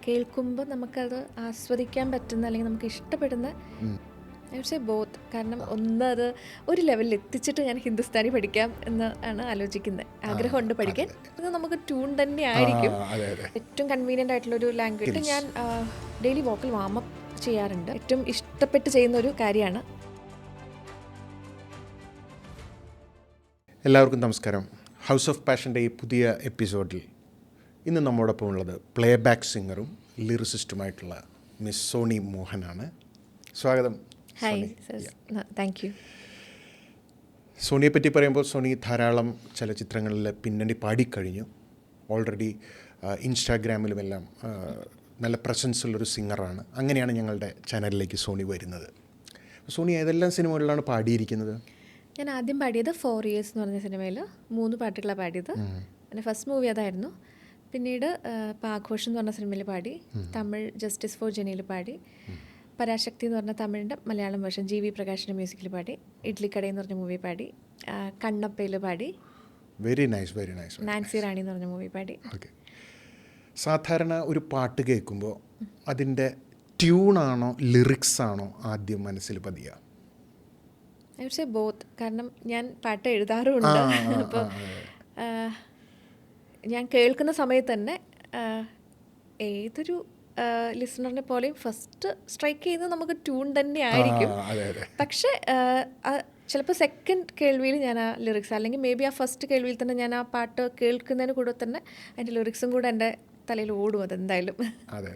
കേൾക്കുമ്പോൾ നമുക്കത് ആസ്വദിക്കാൻ പറ്റുന്ന അല്ലെങ്കിൽ നമുക്ക് ഇഷ്ടപ്പെടുന്ന പക്ഷേ ബോത്ത്. കാരണം അത് ഒരു ലെവലിൽ എത്തിച്ചിട്ട് ഞാൻ ഹിന്ദുസ്ഥാനി പഠിക്കാം എന്ന് ആണ് ആലോചിക്കുന്നത്. ആഗ്രഹമുണ്ട് പഠിക്കാൻ. ഇത് നമുക്ക് ട്യൂൺ തന്നെ ആയിരിക്കും ഏറ്റവും കൺവീനിയൻ്റ് ആയിട്ടുള്ളൊരു ലാംഗ്വേജ്. ഞാൻ ഡെയിലി വോക്കൽ വാമപ്പ് ചെയ്യാറുണ്ട്. ഏറ്റവും ഇഷ്ടപ്പെട്ട് ചെയ്യുന്ന ഒരു കാര്യമാണ്. എല്ലാവർക്കും നമസ്കാരം. ഹൗസ് ഓഫ് പാഷൻ്റെ ഈ പുതിയ എപ്പിസോഡിൽ ഇന്ന് നമ്മോടൊപ്പം ഉള്ളത് പ്ലേബാക്ക് സിംഗറും ലിറിസിസ്റ്റുമായിട്ടുള്ള മിസ് സോണി മോഹനാണ്. സ്വാഗതം. Hi, thank you. സോണിയെ പറ്റി പറയുമ്പോൾ സോണി ധാരാളം ചലച്ചിത്രങ്ങളിൽ പിന്നണി പാടിക്കഴിഞ്ഞു. ഓൾറെഡി ഇൻസ്റ്റാഗ്രാമിലുമെല്ലാം നല്ല പ്രസൻസ് ഉള്ളൊരു സിംഗറാണ്. അങ്ങനെയാണ് ഞങ്ങളുടെ ചാനലിലേക്ക് സോണി വരുന്നത്. സോണി ഏതെല്ലാം സിനിമകളിലാണ് പാടിയിരിക്കുന്നത്? ഞാൻ ആദ്യം പാടിയത് 4 Years എന്ന് പറഞ്ഞ സിനിമയിൽ 3 പാട്ടുകളാണ് പാടിയത്. എൻ്റെ ഫസ്റ്റ് മൂവി അതായിരുന്നു. പിന്നീട് ആഘോഷം എന്ന് പറഞ്ഞ സിനിമയിൽ പാടി, തമിഴ് ജസ്റ്റിസ് ഫോർ ജെനിയിൽ പാടി, പരാശക്തി എന്ന് പറഞ്ഞ തമിഴിൻ്റെ മലയാളം വേർഷൻ GV പ്രകാശിൻ്റെ മ്യൂസിക്കിൽ പാടി, ഇഡ്ലിക്കട എന്ന് പറഞ്ഞ മൂവി പാടി, കണ്ണപ്പയിൽ പാടി, very nice very nice, Nancy Rani എന്ന് പറഞ്ഞ മൂവി പാടി. ഓക്കെ. സാധാരണ ഒരു പാട്ട് കേൾക്കുമ്പോൾ അതിൻ്റെ ട്യൂണാണോ ലിറിക്സ് ആണോ ആദ്യം മനസ്സിൽ പതിയുക? പക്ഷേ ബോത്ത്. കാരണം ഞാൻ പാട്ട് എഴുതാറുമുണ്ട്. അപ്പോൾ ഞാൻ കേൾക്കുന്ന സമയത്ത് തന്നെ ഏതൊരു ലിസണറിനെ പോലെയും ഫസ്റ്റ് സ്ട്രൈക്ക് ചെയ്യുന്നത് നമുക്ക് ട്യൂൺ തന്നെ ആയിരിക്കും. പക്ഷേ ചിലപ്പോൾ സെക്കൻഡ് കേൾവിയിൽ ഞാൻ ആ ലിറിക്സ്, അല്ലെങ്കിൽ മേ ബി ആ ഫസ്റ്റ് കേൾവിയിൽ തന്നെ ഞാൻ ആ പാട്ട് കേൾക്കുന്നതിന് കൂടെ തന്നെ അതിൻ്റെ ലിറിക്സും കൂടെ എൻ്റെ തലയിൽ ഓടും. അതെന്തായാലും. അതെ.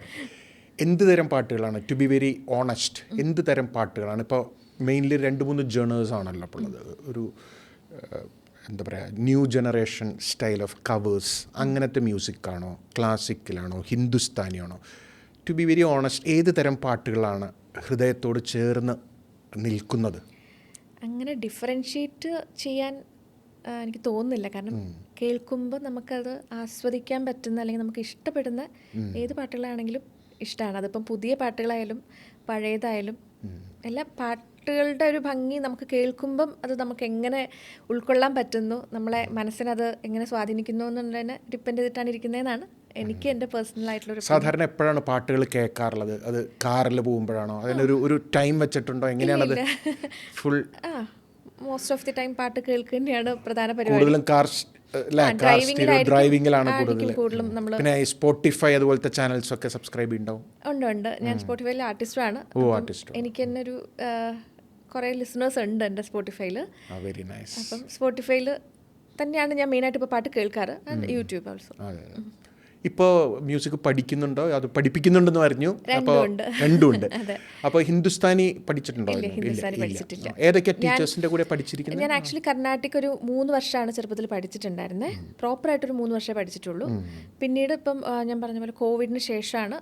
എന്ത് തരം പാട്ടുകളാണ്, ടു ബി വെരി ഓണസ്റ്റ്, എന്ത് തരം പാട്ടുകളാണ്? ഇപ്പോൾ മെയിൻലി 2-3 ജേണേഴ്സ് ആണല്ലോ അപ്പോൾ ഉള്ളത്. ഒരു എന്താ പറയുക, new generation style of covers, അങ്ങനത്തെ മ്യൂസിക്കാണോ, ക്ലാസിക്കലാണോ, ഹിന്ദുസ്ഥാനിയാണോ? ടു ബി വെരി ഓണസ്റ്റ്, ഏത് തരം പാട്ടുകളാണ് ഹൃദയത്തോട് ചേർന്ന് നിൽക്കുന്നത്? അങ്ങനെ ഡിഫറൻഷ്യേറ്റ് ചെയ്യാൻ എനിക്ക് തോന്നുന്നില്ല. കാരണം കേൾക്കുമ്പോൾ നമുക്കത് ആസ്വദിക്കാൻ പറ്റുന്ന അല്ലെങ്കിൽ നമുക്ക് ഇഷ്ടപ്പെടുന്ന ഏത് പാട്ടുകളാണെങ്കിലും ഇഷ്ടമാണ്. അതിപ്പം പുതിയ പാട്ടുകളായാലും പഴയതായാലും എല്ലാ പാട്ടുകളുടെ ഒരു ഭംഗി നമുക്ക് കേൾക്കുമ്പം അത് നമുക്ക് എങ്ങനെ ഉൾക്കൊള്ളാൻ പറ്റുന്നു, നമ്മളെ മനസ്സിനത് എങ്ങനെ സ്വാധീനിക്കുന്നു എന്നുള്ളതിനെ ഡിപ്പെൻഡ് ചെയ്തിട്ടാണ് ഇരിക്കുന്നതെന്നാണ് എനിക്ക് എൻ്റെ പേഴ്സണലായിട്ടുള്ളൊരു. സാധാരണ എപ്പോഴാണ് പാട്ടുകൾ കേൾക്കാറുള്ളത്? അത് കാറിൽ പോകുമ്പോഴാണോ? അതിനൊരു ടൈം വെച്ചിട്ടുണ്ടോ? എങ്ങനെയാണത്? Full most of the time പാട്ട് കേൾക്കുക തന്നെയാണ് പ്രധാന പരിപാടി. കൂടുതലും ഡ്രൈവിംഗിലാണ് കൂടുതലും. പിന്നെ സ്പോട്ടിഫൈ അതുപോലത്തെ ചാനൽസ് ഒക്കെ സബ്സ്ക്രൈബ് ഉണ്ടാവും? ഉണ്ട്. ഞാൻ സ്പോട്ടിഫൈയിലെ ആർട്ടിസ്റ്റാണ്. എനിക്ക് തന്നെ ഒരു കുറേ ലിസണേഴ്സ് ഉണ്ട് എൻ്റെ സ്പോട്ടിഫൈയിൽ. Very nice. അപ്പം സ്പോട്ടിഫൈയിൽ തന്നെയാണ് ഞാൻ മെയിനായിട്ട് ഇപ്പോൾ പാട്ട് കേൾക്കാറ്. And YouTube also. ഇപ്പോൾ മ്യൂസിക് പഠിക്കുന്നുണ്ടോ, അത് പഠിപ്പിക്കുന്നുണ്ടെന്ന് പറഞ്ഞു? അപ്പോൾ രണ്ടുമുണ്ട്. അപ്പോൾ ഹിന്ദുസ്ഥാനി പഠിച്ചിട്ടുണ്ടോ? ഏതൊക്കെ ടീച്ചേഴ്സിൻ്റെ കൂടെ പഠിച്ചിരിക്കുന്നത്? ഞാൻ ആക്ച്വലി കർണാട്ടിക് ഒരു 3 വർഷമാണ് ചെറുപ്പത്തിൽ പഠിച്ചിട്ടുണ്ടായിരുന്നത്. പ്രോപ്പറായിട്ടൊരു 3 വർഷമേ പഠിച്ചിട്ടുള്ളൂ. പിന്നീട് ഇപ്പം ഞാൻ പറഞ്ഞ പോലെ കോവിഡിന് ശേഷമാണ്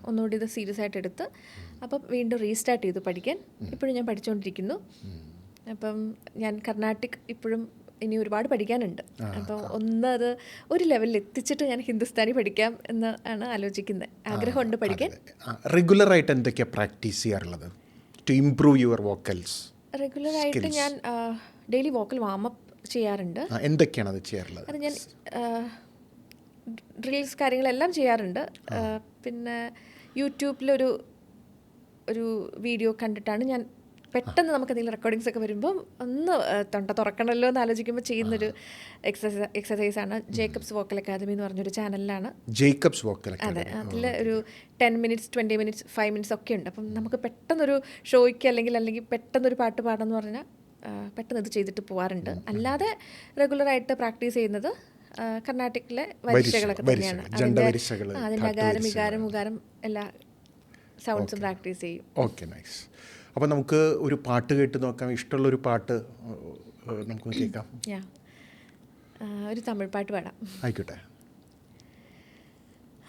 ഒന്നുകൂടി ഇത് സീരിയസ് ആയിട്ട് എടുത്ത് അപ്പം വീണ്ടും റീസ്റ്റാർട്ട് ചെയ്തു പഠിക്കാൻ. ഇപ്പോഴും ഞാൻ പഠിച്ചുകൊണ്ടിരിക്കുന്നു. അപ്പം ഞാൻ കർണാട്ടിക് ഇപ്പോഴും ഇനി ഒരുപാട് പഠിക്കാനുണ്ട്. അപ്പോൾ അത് ഒരു ലെവലിൽ എത്തിച്ചിട്ട് ഞാൻ ഹിന്ദുസ്ഥാനി പഠിക്കാം എന്ന് ആണ് ആലോചിക്കുന്നത്. ആഗ്രഹമുണ്ട് പഠിക്കാൻ. റെഗുലറായിട്ട് എന്തൊക്കെയാണ് പ്രാക്ടീസ് ചെയ്യാറുള്ളത് ടു ഇംപ്രൂവ് യുവർ വോക്കൽസ്? റെഗുലറായിട്ട് ഞാൻ ഡെയിലി വോക്കൽ വാമപ്പ് ചെയ്യാറുണ്ട്. എന്തൊക്കെയാണ് അത് ചെയ്യാറുള്ളത്? അത് ഞാൻ ഡ്രിൽസ് കാര്യങ്ങളെല്ലാം ചെയ്യാറുണ്ട്. പിന്നെ യൂട്യൂബിലൊരു വീഡിയോ കണ്ടിട്ടാണ് ഞാൻ പെട്ടെന്ന് നമുക്ക് എന്തെങ്കിലും റെക്കോർഡിങ്സ് ഒക്കെ വരുമ്പോൾ ഒന്ന് തൊണ്ട തുറക്കണമല്ലോ എന്ന് ആലോചിക്കുമ്പോൾ ചെയ്യുന്നൊരു എക്സസൈസാണ് ജേക്കബ്സ് വോക്കൽ അക്കാദമി എന്ന് പറഞ്ഞൊരു ചാനലിലാണ്. Jacobs vocal. അതെ, അതിൽ ഒരു 10 minutes 20 minutes 5 minutes ഒക്കെ ഉണ്ട്. അപ്പം നമുക്ക് പെട്ടെന്നൊരു ഷോയ്ക്ക് അല്ലെങ്കിൽ പെട്ടെന്നൊരു പാട്ട് പാടണമെന്ന് പറഞ്ഞാൽ പെട്ടെന്ന് ഇത് ചെയ്തിട്ട് പോകാറുണ്ട്. അല്ലാതെ റെഗുലറായിട്ട് പ്രാക്ടീസ് ചെയ്യുന്നത് കർണാട്ടിക്കിലെ വരിശകളൊക്കെ തന്നെയാണ്. അതിൻ്റെ അകാരം വികാരം ഉകാരം എല്ലാ സൗണ്ട്സും പ്രാക്ടീസ് ചെയ്യും. Okay, nice. അപ്പോൾ നമുക്ക് ഒരു പാട്ട് കേട്ട് നോക്കാം. ഇഷ്ടമുള്ളൊരു പാട്ട് നമുക്ക് കേൾക്കാം. ഒരു തമിഴ് പാട്ട് പാടാം. ആയിക്കോട്ടെ.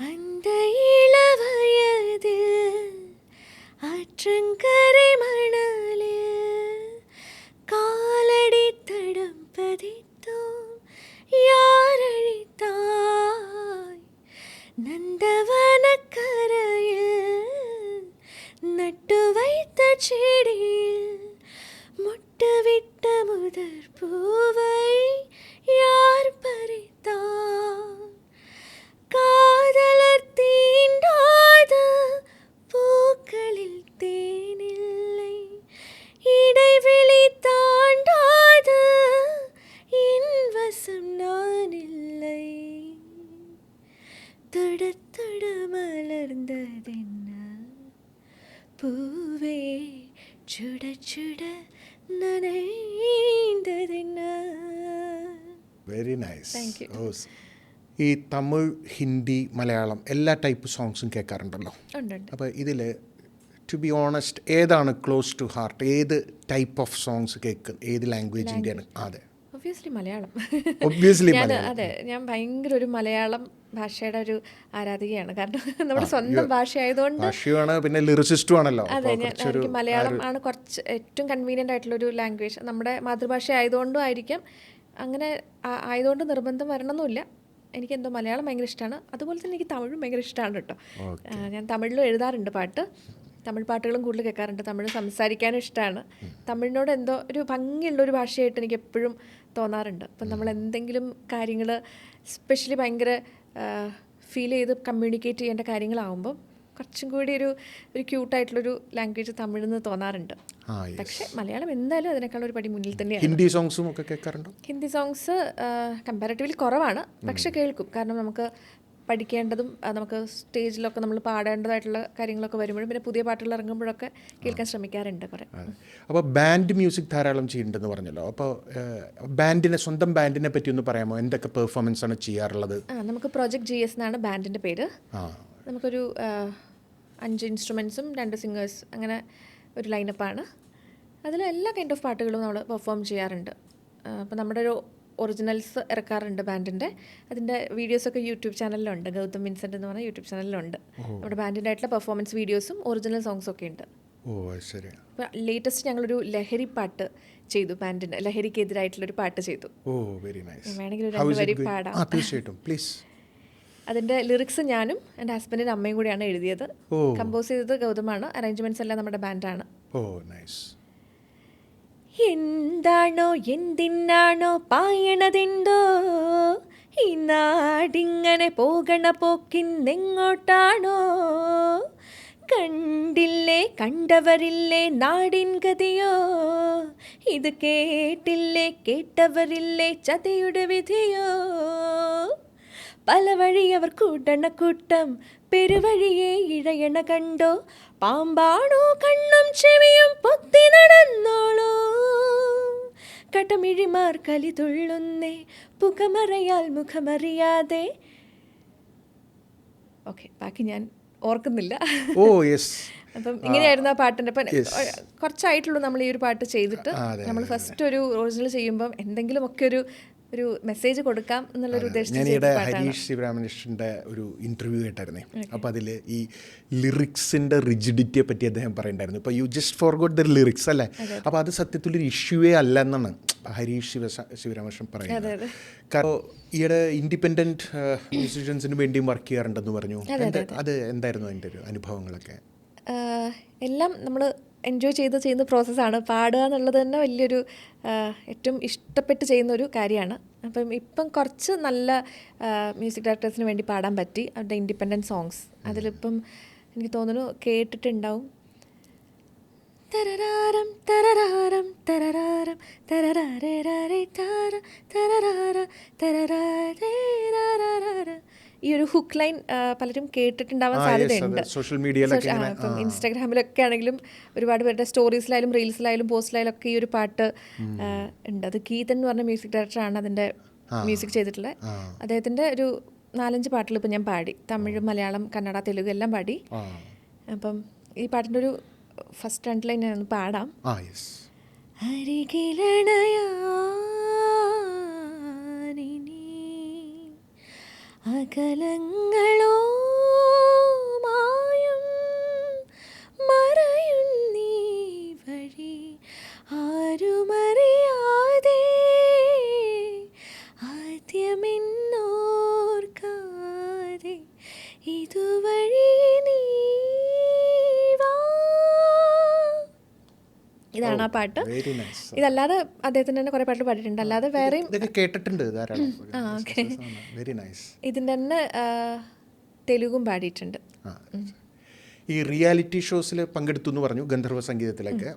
அந்த இளவயது ஆற்றங்கரை மணலில் காலடி தடம் பதித்தோம் யாரழித்தாய் நந்தவனக்கரையில் நட்டு வைத்த செடியில் முட்டுவிட்ட முதற் பூவை யார் பறித்தார்? காதலர் தீண்டா നൈസ്. Thank you. ഈ തമിഴ്, ഹിന്ദി, മലയാളം എല്ലാ ടൈപ്പ് സോങ്സും കേൾക്കാറുണ്ടല്ലോ. ഉണ്ട് ഉണ്ട്. അപ്പോൾ ഇതിൽ ടു ബി ഓണസ്റ്റ് ഏതാണ് ക്ലോസ് ടു ഹാർട്ട്? ഏത് ടൈപ്പ് ഓഫ് സോങ്സ് ഏത് ലാംഗ്വേജിൻ്റെയാണ്? അതെ, ഒബ്വിയസ്ലി മലയാളം. ഒബ്വിയസ്ലി ഞാൻ മലയാളം. അതെ, ഞാൻ ഭയങ്കര ഒരു മലയാളം ഭാഷയുടെ ഒരു ആരാധികയാണ്. കാരണം നമ്മുടെ സ്വന്തം ഭാഷയായതുകൊണ്ട്. ഭാഷയുമാണ്, പിന്നെ ലിറിസിസ്റ്റും ആണല്ലോ. അതെ, എനിക്ക് മലയാളം ആണ് കുറച്ച് ഏറ്റവും കൺവീനിയൻ്റ് ആയിട്ടുള്ളൊരു ലാംഗ്വേജ്. നമ്മുടെ മാതൃഭാഷ ആയതുകൊണ്ടും ആയിരിക്കാം. അങ്ങനെ ആയതുകൊണ്ട് നിർബന്ധം വരണമെന്നില്ല. എനിക്കെന്തോ മലയാളം ഭയങ്കര ഇഷ്ടമാണ്. അതുപോലെ തന്നെ എനിക്ക് തമിഴും ഭയങ്കര ഇഷ്ടമാണ് കേട്ടോ. ഞാൻ തമിഴിലും എഴുതാറുണ്ട് പാട്ട്. തമിഴ് പാട്ടുകളും കൂടുതൽ കേൾക്കാറുണ്ട്. തമിഴ് സംസാരിക്കാനും ഇഷ്ടമാണ്. തമിഴിനോട് എന്തോ ഒരു ഭംഗിയുള്ളൊരു ഭാഷയായിട്ട് എനിക്ക് എപ്പോഴും തോന്നാറുണ്ട്. അപ്പം നമ്മൾ എന്തെങ്കിലും കാര്യങ്ങൾ സ്പെഷ്യലി ഭയങ്കര ഫീൽ ചെയ്ത് കമ്മ്യൂണിക്കേറ്റ് ചെയ്യേണ്ട കാര്യങ്ങളാവുമ്പോൾ കുറച്ചും കൂടി ഒരു ക്യൂട്ടായിട്ടുള്ളൊരു ലാംഗ്വേജ് തമിഴിൽ നിന്ന് തോന്നാറുണ്ട്. പക്ഷേ മലയാളം എന്തായാലും അതിനേക്കാൾ ഒരു പടി മുന്നിൽ തന്നെയാണ്. ഹിന്ദി സോങ്സും ഒക്കെ കേൾക്കാറുണ്ടോ? ഹിന്ദി സോങ്സ് കമ്പാരിറ്റീവ്ലി കുറവാണ്, പക്ഷെ കേൾക്കും. കാരണം നമുക്ക് പഠിക്കേണ്ടതും നമുക്ക് സ്റ്റേജിലൊക്കെ നമ്മൾ പാടേണ്ടതായിട്ടുള്ള കാര്യങ്ങളൊക്കെ വരുമ്പോഴും പിന്നെ പുതിയ പാട്ടുകൾ ഇറങ്ങുമ്പോഴൊക്കെ കേൾക്കാൻ ശ്രമിക്കാറുണ്ട് കുറേ. അപ്പോൾ ബാൻഡ് മ്യൂസിക് ധാരാളം ചെയ്യുന്നുണ്ടെന്ന് പറഞ്ഞല്ലോ. അപ്പോൾ സ്വന്തം ബാൻഡിനെ പറ്റി ഒന്ന് പറയാമോ? എന്തൊക്കെ പെർഫോമൻസ് ആണ് ചെയ്യാറുള്ളത്? നമുക്ക് പ്രോജക്റ്റ് GS എന്നാണ് ബാൻഡിൻ്റെ പേര്. നമുക്കൊരു 5 ഇൻസ്ട്രുമെൻസും 2 സിംഗേഴ്സ്, അങ്ങനെ ഒരു ലൈനപ്പാണ്. അതിൽ എല്ലാ കൈൻഡ് ഓഫ് പാട്ടുകളും നമ്മൾ പെർഫോം ചെയ്യാറുണ്ട്. അപ്പോൾ നമ്മുടെ ഒരു ഒറിജിനൽസ് ഇറക്കാറുണ്ട് ബാൻഡിൻ്റെ. അതിൻ്റെ വീഡിയോസൊക്കെ യൂട്യൂബ് ചാനലിലുണ്ട്. ഗൗതം വിൻസെൻ്റ് എന്ന് പറഞ്ഞ യൂട്യൂബ് ചാനലിലുണ്ട്. നമ്മുടെ ബാൻഡിൻ്റെ ആയിട്ടുള്ള പെർഫോമൻസ് വീഡിയോസും ഒറിജിനൽ സോങ്സും ഒക്കെ ഉണ്ട്. ശരി. അപ്പോൾ ലേറ്റസ്റ്റ് ഞങ്ങളൊരു ലഹരി പാട്ട് ചെയ്തു. ബാൻഡിൻ്റെ ലഹരിക്കെതിരായിട്ടുള്ളൊരു പാട്ട് ചെയ്തു. Very nice. വേണമെങ്കിൽ ഒരു 2 വരി പാടാം. തീർച്ചയായിട്ടും, പ്ലീസ്. അതിൻ്റെ ലിറിക്സ് ഞാനും എൻ്റെ ഹസ്ബൻഡിൻ്റെ അമ്മയും കൂടിയാണ് എഴുതിയത്. കമ്പോസ് ചെയ്തത് ഗൗതമാണ്. അറേഞ്ച്മെൻറ്റ്സ് എല്ലാം നമ്മുടെ ബാൻഡാണ്. നൈസ്. എന്താണോ എന്തിനാണോ പായണതെന്തോ ഈ നാടിങ്ങനെ പോകണ പോക്കിന്നെങ്ങോട്ടാണോ, കണ്ടില്ലേ കണ്ടവരില്ലേ നാടിൻ ഗതിയോ, ഇത് കേട്ടില്ലേ കേട്ടവരില്ലേ ചതിയുടെ വിധിയോ, പല വഴി അവർ കൂട്ടണ കൂട്ടം പെരുവഴിയെ ഇഴയണ കണ്ടോ, പാമ്പാണോ കണ്ണും ചെവിയും പൊത്തി നടന്നോളൂ, കടമിഴിമാർ കലി തുള്ളുന്നേ പുകമറയാൽ മുഖമറിയാതെ. ഓക്കെ, ബാക്കി ഞാൻ ഓർക്കുന്നില്ല. അപ്പം ഇങ്ങനെയായിരുന്നു ആ പാട്ടിൻ്റെ. അപ്പം കുറച്ചായിട്ടുള്ളൂ നമ്മൾ ഈ ഒരു പാട്ട് ചെയ്തിട്ട്. നമ്മൾ ഫസ്റ്റ് ഒരു ഒറിജിനൽ ചെയ്യുമ്പം എന്തെങ്കിലുമൊക്കെ ഒരു മെസ്സേജ് കൊടുക്കാം എന്നുള്ളൊരു ഉദ്ദേശം. ഞാനിവിടെ ഹരീഷ് ശിവരാമകൃഷ്ണൻ്റെ ഒരു ഇൻ്റർവ്യൂ കേട്ടായിരുന്നേ. അപ്പോൾ അതിൽ ഈ ലിറിക്സിൻ്റെ റിജിഡിറ്റിയെ പറ്റി അദ്ദേഹം പറയുന്നുണ്ടായിരുന്നു. ഇപ്പോൾ you just forgot the lyrics അല്ലേ. അപ്പോൾ അത് സത്യത്തിലൊരു ഇഷ്യൂവേ അല്ല എന്നാണ് ഹരീഷ് ശിവരാമകൃഷ്ണൻ പറയുന്നത്. കാരണം ഈയിടെ ഇൻഡിപെൻഡൻറ്റ് മ്യൂസിഷ്യൻസിന് വേണ്ടിയും വർക്ക് ചെയ്യാറുണ്ടെന്ന് പറഞ്ഞു. അത് എന്തായിരുന്നു അതിൻ്റെ ഒരു അനുഭവങ്ങളൊക്കെ? എല്ലാം നമ്മൾ എൻജോയ് ചെയ്യുന്ന പ്രോസസ്സാണ്. പാടുക എന്നുള്ളത് തന്നെ വലിയൊരു ഏറ്റവും ഇഷ്ടപ്പെട്ട് ചെയ്യുന്നൊരു കാര്യമാണ്. ഇപ്പം കുറച്ച് നല്ല മ്യൂസിക് ഡയറക്ടേഴ്സിന് വേണ്ടി പാടാൻ പറ്റി, അവരുടെ ഇൻഡിപെൻഡൻറ്റ് സോങ്സ്. അതിലിപ്പം എനിക്ക് തോന്നുന്നു കേട്ടിട്ടുണ്ടാവും. തരരാരം തരരാരം തരരാരം തരരാരേ താര തരരാര തരരാരേ. ഈ ഒരു ഹുക്ക് ലൈൻ പലരും കേട്ടിട്ടുണ്ടാവാൻ സാധ്യതയുണ്ട്. സോഷ്യൽ മീഡിയയിലൊക്കെ, ഇപ്പം ഇൻസ്റ്റാഗ്രാമിലൊക്കെ ആണെങ്കിലും ഒരുപാട് പേരുടെ സ്റ്റോറീസിലായാലും റീൽസിലായാലും പോസ്റ്റിലായാലും ഒക്കെ ഈ ഒരു പാട്ട് ഉണ്ട്. അത് ഗീതൻ എന്ന് പറഞ്ഞ മ്യൂസിക് ഡയറക്ടറാണ് അതിൻ്റെ മ്യൂസിക് ചെയ്തിട്ടുള്ളത്. അദ്ദേഹത്തിൻ്റെ ഒരു 4-5 പാട്ടുകൾ ഇപ്പം ഞാൻ പാടി. തമിഴ്, മലയാളം, കന്നഡ, തെലുങ്ക് എല്ലാം പാടി. അപ്പം ഈ പാട്ടിൻ്റെ ഒരു ഫസ്റ്റ് 2 ലൈൻ ഞാൻ പാടാം. അകലങ്ങളോ മായം മറയും നീ വഴി ആരുമറിയാതെ ആദ്യമെന്നോർക്കാതെ ഇതുവഴി നീ വാ. ഇതാണ് ആ പാട്ട്. ഇതല്ലാതെ അദ്ദേഹത്തിന് തന്നെ കുറേ പാട്ട് പാടിയിട്ടുണ്ട്. അല്ലാതെ വേറെയും കേട്ടിട്ടുണ്ട്. ഇതിൻ്റെ തന്നെ തെലുഗും പാടിയിട്ടുണ്ട്. ഈ റിയാലിറ്റി ഷോസിൽ പങ്കെടുത്തു എന്ന് പറഞ്ഞു, ഗന്ധർവ സംഗീതത്തിലൊക്കെ.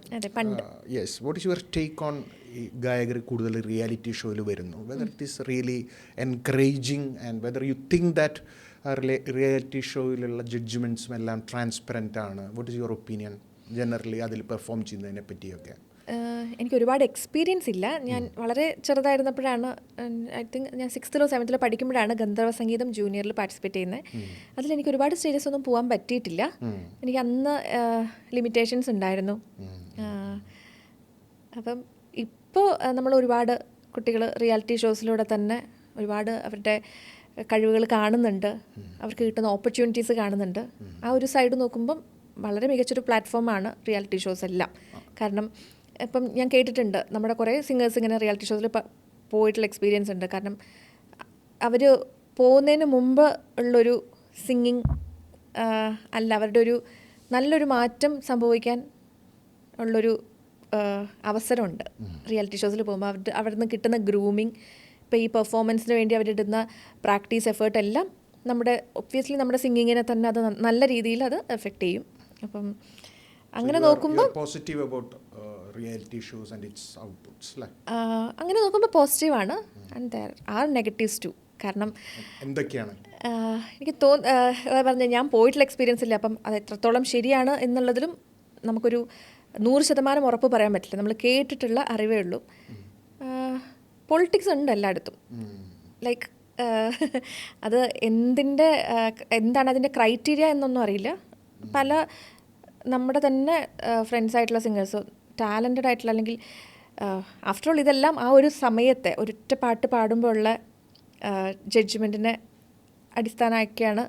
Yes, what is your take on ഈ ഗായകർ കൂടുതൽ റിയാലിറ്റി ഷോയിൽ വരുന്നു? Whether it is really encouraging and whether you think that reality ഷോയിലുള്ള ജഡ്ജ്മെൻറ്റ്സും എല്ലാം ട്രാൻസ്പെറൻ്റ് ആണ്? What is your opinion generally അതിൽ പെർഫോം ചെയ്യുന്നതിനെ പറ്റിയൊക്കെ? എനിക്ക് ഒരുപാട് എക്സ്പീരിയൻസ് ഇല്ല. ഞാൻ വളരെ ചെറുതായിരുന്നപ്പോഴാണ്, ഐ തിങ്ക് ഞാൻ 6th or 7th പഠിക്കുമ്പോഴാണ് ഗന്ധർവ സംഗീതം ജൂനിയറിൽ പാർട്ടിസിപ്പേറ്റ് ചെയ്യുന്നത്. അതിലെനിക്ക് ഒരുപാട് സ്റ്റേജസ് ഒന്നും പോകാൻ പറ്റിയിട്ടില്ല. എനിക്ക് അന്ന് ലിമിറ്റേഷൻസ് ഉണ്ടായിരുന്നു. അപ്പം ഇപ്പോൾ നമ്മൾ ഒരുപാട് കുട്ടികൾ റിയാലിറ്റി ഷോസിലൂടെ തന്നെ ഒരുപാട് അവരുടെ കഴിവുകൾ കാണുന്നുണ്ട്, അവർക്ക് കിട്ടുന്ന ഓപ്പർച്യൂണിറ്റീസ് കാണുന്നുണ്ട്. ആ ഒരു സൈഡ് നോക്കുമ്പം വളരെ മികച്ചൊരു പ്ലാറ്റ്ഫോമാണ് റിയാലിറ്റി ഷോസ് എല്ലാം. കാരണം ഇപ്പം ഞാൻ കേട്ടിട്ടുണ്ട് നമ്മുടെ കുറേ സിംഗേഴ്സ് ഇങ്ങനെ റിയാലിറ്റി ഷോസിൽ പോയിട്ടുള്ള എക്സ്പീരിയൻസ് ഉണ്ട്. കാരണം അവർ പോകുന്നതിന് മുമ്പ് ഉള്ളൊരു സിംഗിങ് അല്ല, അവരുടെ ഒരു നല്ലൊരു മാറ്റം സംഭവിക്കാൻ ഉള്ളൊരു അവസരമുണ്ട് റിയാലിറ്റി ഷോസിൽ പോകുമ്പോൾ. അവിടെ നിന്ന് കിട്ടുന്ന ഗ്രൂമിങ്, ഇപ്പോൾ ഈ പെർഫോമൻസിന് വേണ്ടി അവരിടുന്ന പ്രാക്ടീസ് എഫേർട്ട് എല്ലാം ഒബ്വിയസ്ലി നമ്മുടെ സിംഗിങ്ങിനെ തന്നെ അത് നല്ല രീതിയിൽ അത് എഫക്റ്റ് ചെയ്യും. അപ്പം അങ്ങനെ നോക്കുമ്പോൾ positive about reality shows and its outputs അല്ലേ? അങ്ങനെ നോക്കുമ്പോൾ പോസിറ്റീവാണ്. And there are negatives too. കാരണം എന്തൊക്കെയാണ്? എനിക്ക് പറഞ്ഞ ഞാൻ പോയിട്ടുള്ള എക്സ്പീരിയൻസ് ഇല്ല. അപ്പം അത് എത്രത്തോളം ശരിയാണ് എന്നുള്ളതിലും നമുക്കൊരു 100% ഉറപ്പ് പറയാൻ പറ്റില്ല. നമ്മൾ കേട്ടിട്ടുള്ള അറിവേ ഉള്ളൂ. പൊളിറ്റിക്സ് ഉണ്ട് എല്ലായിടത്തും. ലൈക്ക് അത് എന്താണ് അതിൻ്റെ ക്രൈറ്റീരിയ എന്നൊന്നും അറിയില്ല. പല നമ്മുടെ തന്നെ ഫ്രണ്ട്സ് ആയിട്ടുള്ള സിംഗേഴ്സ്, ടാലൻറ്റഡ് ആയിട്ടുള്ള, അല്ലെങ്കിൽ ആഫ്റ്റർ ഓൾ ഇതെല്ലാം ആ ഒരു സമയത്തെ ഒരൊറ്റ പാട്ട് പാടുമ്പോൾ ഉള്ള ജഡ്ജ്മെൻറ്റിനെ അടിസ്ഥാനമാക്കിയാണ്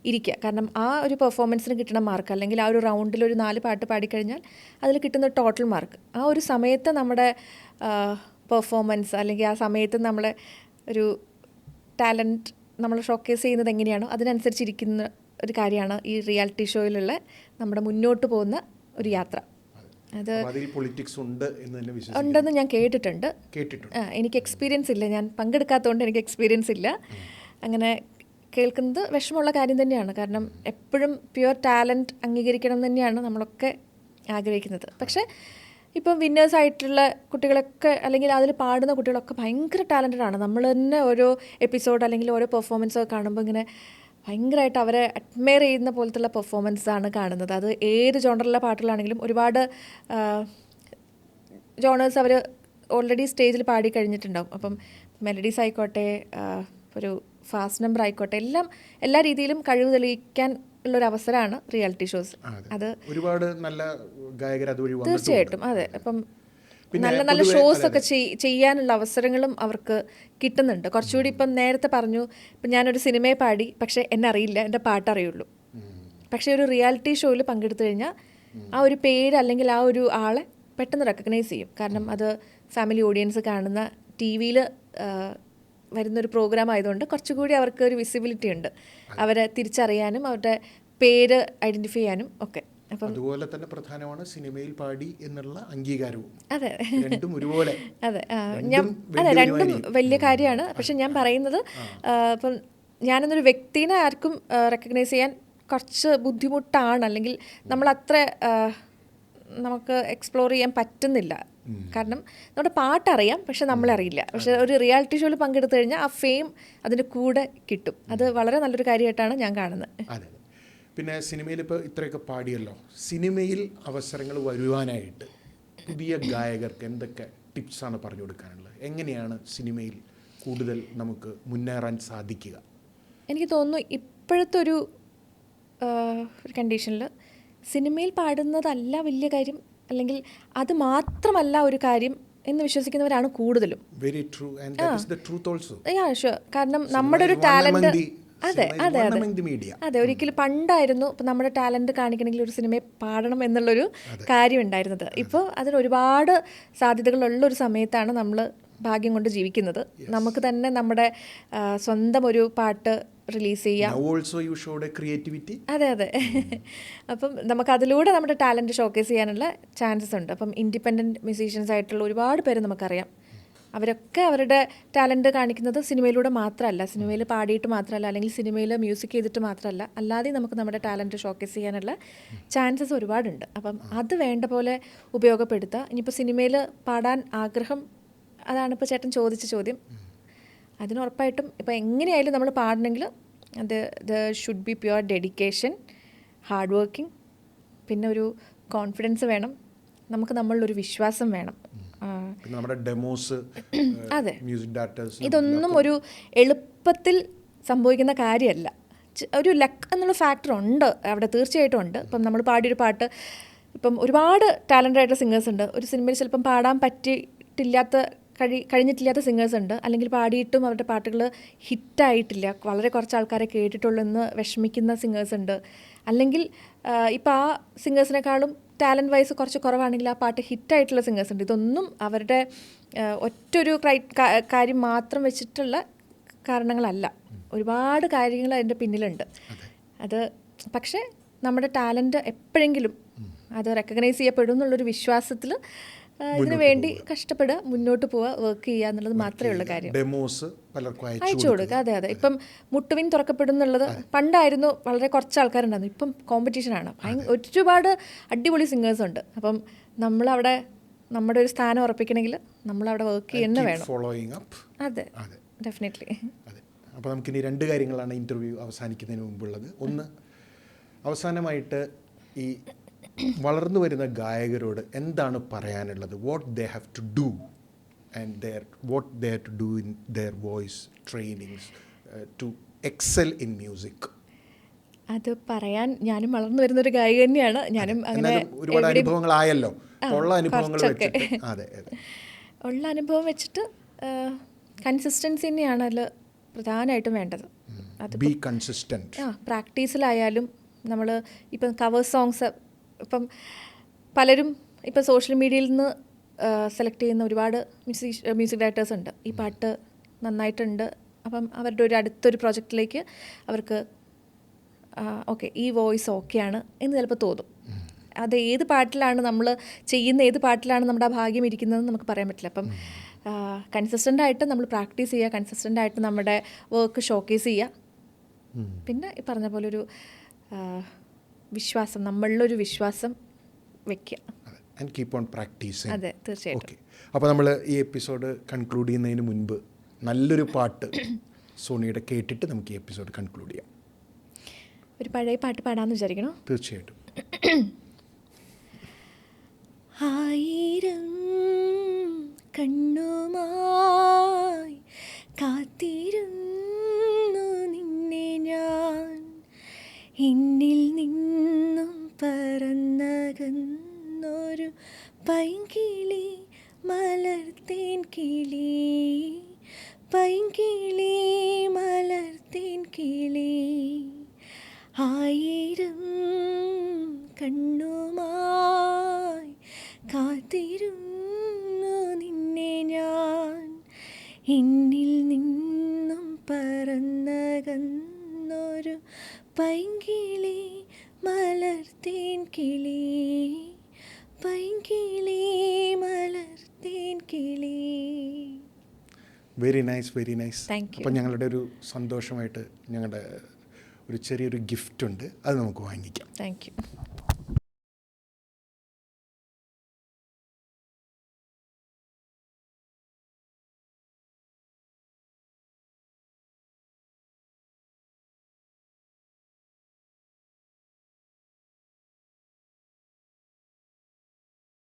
ഇരിക്കുക. കാരണം ആ ഒരു പെർഫോമൻസിന് കിട്ടുന്ന മാർക്ക്, അല്ലെങ്കിൽ ആ ഒരു റൗണ്ടിൽ ഒരു 4 പാട്ട് പാടിക്കഴിഞ്ഞാൽ അതിൽ കിട്ടുന്ന ടോട്ടൽ മാർക്ക്, ആ ഒരു സമയത്ത് നമ്മുടെ പെർഫോമൻസ് അല്ലെങ്കിൽ ആ സമയത്ത് നമ്മളെ ഒരു ടാലൻറ്റ് നമ്മൾ ഷോക്കേസ് ചെയ്യുന്നത് എങ്ങനെയാണോ അതിനനുസരിച്ചിരിക്കുന്ന ഒരു കാര്യമാണ് ഈ റിയാലിറ്റി ഷോയിലുള്ള നമ്മുടെ മുന്നോട്ട് പോകുന്ന ഒരു യാത്ര. അത് ഉണ്ടെന്ന് ഞാൻ കേട്ടിട്ടുണ്ട്. എനിക്ക് എക്സ്പീരിയൻസ് ഇല്ല, ഞാൻ പങ്കെടുക്കാത്തതുകൊണ്ട് എനിക്ക് എക്സ്പീരിയൻസ് ഇല്ല. അങ്ങനെ കേൾക്കുന്നത് വിഷമമുള്ള കാര്യം തന്നെയാണ്. കാരണം എപ്പോഴും പ്യുവർ ടാലൻറ്റ് അംഗീകരിക്കണം എന്ന് തന്നെയാണ് നമ്മളൊക്കെ ആഗ്രഹിക്കുന്നത്. പക്ഷേ ഇപ്പം വിന്നേഴ്സായിട്ടുള്ള കുട്ടികളൊക്കെ, അല്ലെങ്കിൽ അതിൽ പാടുന്ന കുട്ടികളൊക്കെ ഭയങ്കര ടാലൻറ്റഡ് ആണ്. നമ്മൾ തന്നെ ഓരോ എപ്പിസോഡ് അല്ലെങ്കിൽ ഓരോ പെർഫോമൻസൊക്കെ കാണുമ്പോൾ ഇങ്ങനെ ഭയങ്കരമായിട്ട് അവരെ അഡ്മയർ ചെയ്യുന്ന പോലത്തുള്ള പെർഫോമൻസാണ് കാണുന്നത്. അത് ഏത് ജോണറിലെ പാട്ടുകളാണെങ്കിലും ഒരുപാട് ജോണേഴ്സ് അവർ ഓൾറെഡി സ്റ്റേജിൽ പാടി കഴിഞ്ഞിട്ടുണ്ടാവും. അപ്പം മെലഡീസ് ആയിക്കോട്ടെ, ഒരു ഫാസ്റ്റ് നമ്പർ ആയിക്കോട്ടെ, എല്ലാ രീതിയിലും കഴിവ് തെളിയിക്കാൻ ഉള്ളൊരു അവസരമാണ് റിയാലിറ്റി ഷോസ്. അത് ഒരുപാട് നല്ല ഗായകർ അതുവഴി തീർച്ചയായിട്ടും. അതെ, അപ്പം നല്ല നല്ല ഷോസ് ഒക്കെ ചെയ്യാനുള്ള അവസരങ്ങളും അവർക്ക് കിട്ടുന്നുണ്ട്. കുറച്ചുകൂടി ഇപ്പം നേരത്തെ പറഞ്ഞു, ഇപ്പം ഞാനൊരു സിനിമയെ പാടി, പക്ഷേ എന്നെ അറിയില്ല, എൻ്റെ പാട്ടറിയുള്ളൂ. പക്ഷേ ഒരു റിയാലിറ്റി ഷോയിൽ പങ്കെടുത്തു കഴിഞ്ഞാൽ ആ ഒരു പേര് അല്ലെങ്കിൽ ആ ഒരു ആളെ പെട്ടെന്ന് റെക്കഗ്നൈസ് ചെയ്യും. കാരണം അത് ഫാമിലി ഓഡിയൻസ് കാണുന്ന TV-യിൽ വരുന്നൊരു പ്രോഗ്രാം ആയതുകൊണ്ട് കുറച്ചുകൂടി അവർക്ക് ഒരു വിസിബിലിറ്റി ഉണ്ട്, അവരെ തിരിച്ചറിയാനും അവരുടെ പേര് ഐഡൻറ്റിഫൈ ചെയ്യാനും ഒക്കെ. അപ്പം അതുപോലെ തന്നെ പ്രധാനമാണ് സിനിമയിൽ പാടി എന്നുള്ള അംഗീകാരവും. അതെ, രണ്ടും ഒരുപോലെ. അതെ, രണ്ടും വലിയ കാര്യമാണ്. പക്ഷെ ഞാൻ പറയുന്നത് ഇപ്പം ഞാനെന്നൊരു വ്യക്തിനെ ആർക്കും റെക്കഗ്നൈസ് ചെയ്യാൻ കുറച്ച് ബുദ്ധിമുട്ടാണ്, അല്ലെങ്കിൽ നമ്മളത്ര നമുക്ക് എക്സ്പ്ലോർ ചെയ്യാൻ പറ്റുന്നില്ല. കാരണം നമ്മുടെ പാട്ടറിയാം, പക്ഷെ നമ്മളറിയില്ല. പക്ഷെ ഒരു റിയാലിറ്റി ഷോയിൽ പങ്കെടുത്തു കഴിഞ്ഞാൽ ആ ഫെയിം അതിൻ്റെ കൂടെ കിട്ടും. അത് വളരെ നല്ലൊരു കാര്യമായിട്ടാണ് ഞാൻ കാണുന്നത്. അതെ. പിന്നെ സിനിമയിൽ ഇപ്പോൾ ഇത്രയൊക്കെ പാടിയല്ലോ, സിനിമയിൽ അവസരങ്ങൾ വരുവാനായിട്ട് പുതിയ ഗായകർക്ക് എന്തൊക്കെ ടിപ്സാണ് പറഞ്ഞു കൊടുക്കാനുള്ളത്? എങ്ങനെയാണ് സിനിമയിൽ കൂടുതൽ നമുക്ക് മുന്നേറാൻ സാധിക്കുക? എനിക്ക് തോന്നുന്നു ഇപ്പോഴത്തെ ഒരു കണ്ടീഷനിൽ സിനിമയിൽ പാടുന്നതല്ല വലിയ കാര്യം, അല്ലെങ്കിൽ അത് മാത്രമല്ല ഒരു കാര്യം എന്ന് വിശ്വസിക്കുന്നവരാണ് കൂടുതലും. Very true, and that is the truth also. Sure. കാരണം നമ്മുടെ ഒരു ടാലന്റ്, അതെ, ഒരിക്കലും പണ്ടായിരുന്നു ഇപ്പം നമ്മുടെ ടാലൻറ്റ് കാണിക്കണമെങ്കിൽ ഒരു സിനിമയെ പാടണം എന്നുള്ളൊരു കാര്യം ഉണ്ടായിരുന്നത്. ഇപ്പോൾ അതിന് ഒരുപാട് സാധ്യതകളുള്ളൊരു സമയത്താണ് നമ്മൾ ഭാഗ്യം കൊണ്ട് ജീവിക്കുന്നത്. നമുക്ക് തന്നെ നമ്മുടെ സ്വന്തം ഒരു പാട്ട് റിലീസ് ചെയ്യാം. അതെ. അപ്പം നമുക്ക് അതിലൂടെ നമ്മുടെ ടാലൻറ്റ് ഷോക്കേസ് ചെയ്യാനുള്ള ചാൻസസ് ഉണ്ട്. അപ്പം ഇൻഡിപെൻഡൻറ്റ് മ്യൂസീഷ്യൻസ് ആയിട്ടുള്ള ഒരുപാട് പേര് നമുക്കറിയാം. അവരൊക്കെ അവരുടെ ടാലൻറ്റ് കാണിക്കുന്നത് സിനിമയിലൂടെ മാത്രമല്ല, സിനിമയിൽ പാടിയിട്ട് മാത്രമല്ല, അല്ലെങ്കിൽ സിനിമയിൽ മ്യൂസിക് ചെയ്തിട്ട് മാത്രമല്ല, അല്ലാതെ നമുക്ക് നമ്മുടെ ടാലൻറ്റ് ഷോക്കേസ് ചെയ്യാനുള്ള ചാൻസസ് ഒരുപാടുണ്ട്. അപ്പം അത് വേണ്ട പോലെ ഉപയോഗപ്പെടുത്തുക. ഇനിയിപ്പോൾ സിനിമയിൽ പാടാൻ ആഗ്രഹം, അതാണിപ്പോൾ ചേട്ടൻ ചോദിച്ച ചോദ്യം. അതിനുറപ്പായിട്ടും ഇപ്പോൾ എങ്ങനെയായാലും നമ്മൾ പാടണമെങ്കിൽ അത് should be pure dedication, hard working, പിന്നെ ഒരു കോൺഫിഡൻസ് വേണം, നമുക്ക് നമ്മളിലൊരു വിശ്വാസം വേണം. പിന്നെ നമ്മുടെ ഡെമോസ്, അതെ, മ്യൂസിക് ഡയറക്ടേഴ്സ്, ഇതൊന്നും ഒരു എളുപ്പത്തിൽ സംഭവിക്കുന്ന കാര്യമല്ല. ഒരു ലക്ക് എന്നുള്ള ഫാക്ടർ ഉണ്ട് അവിടെ, തീർച്ചയായിട്ടും ഉണ്ട്. ഇപ്പം നമ്മൾ പാടിയൊരു പാട്ട്, ഇപ്പം ഒരുപാട് ടാലൻ്റഡ് ആയിട്ടുള്ള സിംഗേഴ്സ് ഉണ്ട്. ഒരു സിനിമയിൽ ചിലപ്പം പാടാൻ കഴിഞ്ഞിട്ടില്ലാത്ത സിംഗേഴ്സ് ഉണ്ട്, അല്ലെങ്കിൽ പാടിയിട്ടും അവരുടെ പാട്ടുകൾ ഹിറ്റായിട്ടില്ല, വളരെ കുറച്ച് ആൾക്കാരെ കേട്ടിട്ടുള്ളൂ എന്ന് വിഷമിക്കുന്ന സിംഗേഴ്സ് ഉണ്ട്. അല്ലെങ്കിൽ ഇപ്പോൾ ആ സിംഗേഴ്സിനെക്കാളും ടാലൻറ്റ് വൈസ് കുറച്ച് കുറവാണെങ്കിൽ ആ പാട്ട് ഹിറ്റായിട്ടുള്ള സിംഗേഴ്സ് ഉണ്ട്. ഇതൊന്നും അവരുടെ ഒറ്റൊരു കാര്യം മാത്രം വെച്ചിട്ടുള്ള കാരണങ്ങളല്ല. ഒരുപാട് കാര്യങ്ങൾ അതിൻ്റെ പിന്നിലുണ്ട്. അത് പക്ഷേ നമ്മുടെ ടാലൻറ്റ് എപ്പോഴെങ്കിലും അത് റെക്കഗ്നൈസ് ചെയ്യപ്പെടും എന്നുള്ളൊരു വിശ്വാസത്തിൽ ഇതിനു വേണ്ടി കഷ്ടപ്പെടുക, മുന്നോട്ട് പോവുക, വർക്ക് ചെയ്യുക എന്നുള്ളത് മാത്രമേ ഉള്ളൂ കാര്യം. ഡെമോസ് പലർക്കും അയച്ചു കൊടുക്കുക. അതെ അതെ. ഇപ്പം മുട്ടുവിൻ തുറക്കപ്പെടും എന്നുള്ളത് പണ്ടായിരുന്നു, വളരെ കുറച്ച് ആൾക്കാരുണ്ടായിരുന്നു. ഇപ്പം കോമ്പറ്റീഷനാണ്, ഒരുപാട് അടിപൊളി സിംഗേഴ്സ് ഉണ്ട്. അപ്പം നമ്മളവിടെ നമ്മുടെ ഒരു സ്ഥാനം ഉറപ്പിക്കണമെങ്കിൽ നമ്മളവിടെ വർക്ക് ചെയ്യുന്ന വേണം. അതെ, ഡെഫിനറ്റ്ലി. അതെ. അപ്പോൾ നമുക്കിനി 2 കാര്യങ്ങളാണ് ഇൻ്റർവ്യൂ അവസാനിക്കുന്നതിന് മുമ്പുള്ളത്. ഒന്ന്, അവസാനമായിട്ട് ഈ വളർന്നു വരുന്ന ഗായകരോട് എന്താണ് പറയാനുള്ളത്? What they have to do and what they have to do in their voice trainings to excel in music? അത് പറയാൻ ഞാനും വളർന്നു വരുന്നൊരു ഗായിക തന്നെയാണ്. ഞാനും അങ്ങനെ ഒരുപാട് അനുഭവങ്ങളായല്ലോ. ഉള്ള അനുഭവങ്ങൾ വെച്ചിട്ട്, അതെ അതെ, ഉള്ള അനുഭവം വെച്ചിട്ട് കൺസിസ്റ്റൻസി തന്നെയാണ് അതിൽ പ്രധാനമായിട്ടും വേണ്ടത്. അത് ബി കൺസിസ്റ്റൻറ്റ്. പ്രാക്ടീസിലായാലും നമ്മൾ ഇപ്പം കവർ സോങ്സ്, ഇപ്പം പലരും ഇപ്പം സോഷ്യൽ മീഡിയയിൽ നിന്ന് സെലക്ട് ചെയ്യുന്ന ഒരുപാട് മ്യൂസിക് ഡയറക്ടേഴ്സ് ഉണ്ട്. ഈ പാട്ട് നന്നായിട്ടുണ്ട്, അപ്പം അവരുടെ ഒരു അടുത്തൊരു പ്രോജക്റ്റിലേക്ക് അവർക്ക് ഓക്കെ ഈ വോയിസ് ഓക്കെയാണ് എന്ന് ചിലപ്പോൾ തോന്നും. അത് ഏത് പാട്ടിലാണ് നമ്മൾ ചെയ്യുന്ന, ഏത് പാട്ടിലാണ് നമ്മുടെ ആ ഭാഗ്യം ഇരിക്കുന്നതെന്ന് നമുക്ക് പറയാൻ പറ്റില്ല. അപ്പം കൺസിസ്റ്റൻ്റ് ആയിട്ട് നമ്മൾ പ്രാക്ടീസ് ചെയ്യുക, കൺസിസ്റ്റൻ്റ് ആയിട്ട് നമ്മുടെ വർക്ക് ഷോക്കേസ് ചെയ്യുക. പിന്നെ ഈ പറഞ്ഞ പോലെ ഒരു വിശ്വാസം, നമ്മളിലൊരു വിശ്വാസം വെക്കുക. And keep on practising. അതെ, തീർച്ചയായിട്ടും. ഓക്കെ, അപ്പോൾ നമ്മൾ ഈ എപ്പിസോഡ് കൺക്ലൂഡ് ചെയ്യുന്നതിന് മുൻപ് നല്ലൊരു പാട്ട് സോണിയുടെ കേട്ടിട്ട് നമുക്ക് ഈ എപ്പിസോഡ് കൺക്ലൂഡ് ചെയ്യാം. ഒരു പഴയ പാട്ട് പാടാമെന്ന് വിചാരിക്കണോ? തീർച്ചയായിട്ടും. ആയിരം കണ്ണുമായി കാത്തിരുന്നു നിന്നെ ഞാൻ, എന്നിൽ നിന്നും പറന്നകന്നൊരു പൈങ്കിളി, മലർത്തേൻ കിളി, പൈങ്കിളി മലർത്തേൻ കിളി. ആയിരം കണ്ണുമായി കാത്തിരുന്നു നിന്നെ ഞാൻ, എന്നിൽ നിന്നും പറന്നകന്നൊരു പൈങ്കിളി, മലർത്തേൻ കിളി, പൈങ്കിളി മലർത്തേൻ കിളി. Very nice, very nice. Thank you. അപ്പം ഞങ്ങളുടെ ഒരു സന്തോഷമായിട്ട് ഞങ്ങളുടെ ഒരു ചെറിയൊരു ഗിഫ്റ്റ് ഉണ്ട്, അത് നമുക്ക് വാങ്ങിക്കാം. Thank you.